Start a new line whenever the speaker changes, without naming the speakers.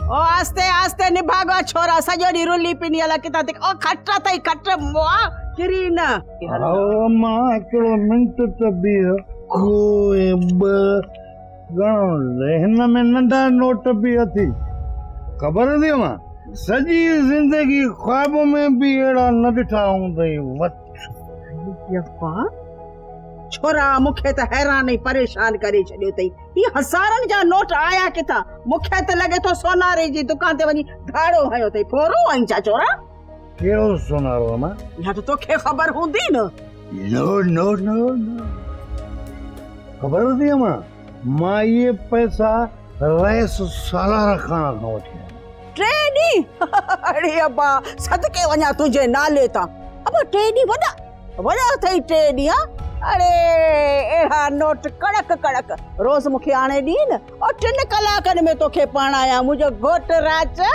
ओ आस्ते आस्ते निभागो छोरा सजो डी रुली पिनी अला किता तक ओ खट्टा तई खट मोआ किरी न
ओ मां हिकिड़ो मिंट त बीह कोए ब गणो हिन में नंढा नोट भी अथी ख़बर थी मां सॼी ज़िंदगी ख्वाब में भी अहिड़ा न ॾिठा हूंदई
छोरा मूंखे त हैरान ई परेशान करे छॾियो अथई ही हज़ारनि जा नोट आया किथां मूंखे त लॻे थो सोनारे जी दुकान ते वञी धाड़ो हयो अथई फोरो आहीं छा छोरा
कहिड़ो सोनारो मां
इहा त तोखे ख़बर हूंदी न
नो नो नो नो ख़बर थी मां ये पैसा रईस सालार खां वठी
3 ॾींहं अरे अब्बा सदके वञा तुंहिंजे नाले तां अब्बा 3 ॾींहं वॾा अथई 3 ॾींहं अरे एड़ा नोट कड़क कड़क रोज मुखे आणे दी न और 3 कलाकनि में तोखे पढ़ाया मुझो घोट राजा।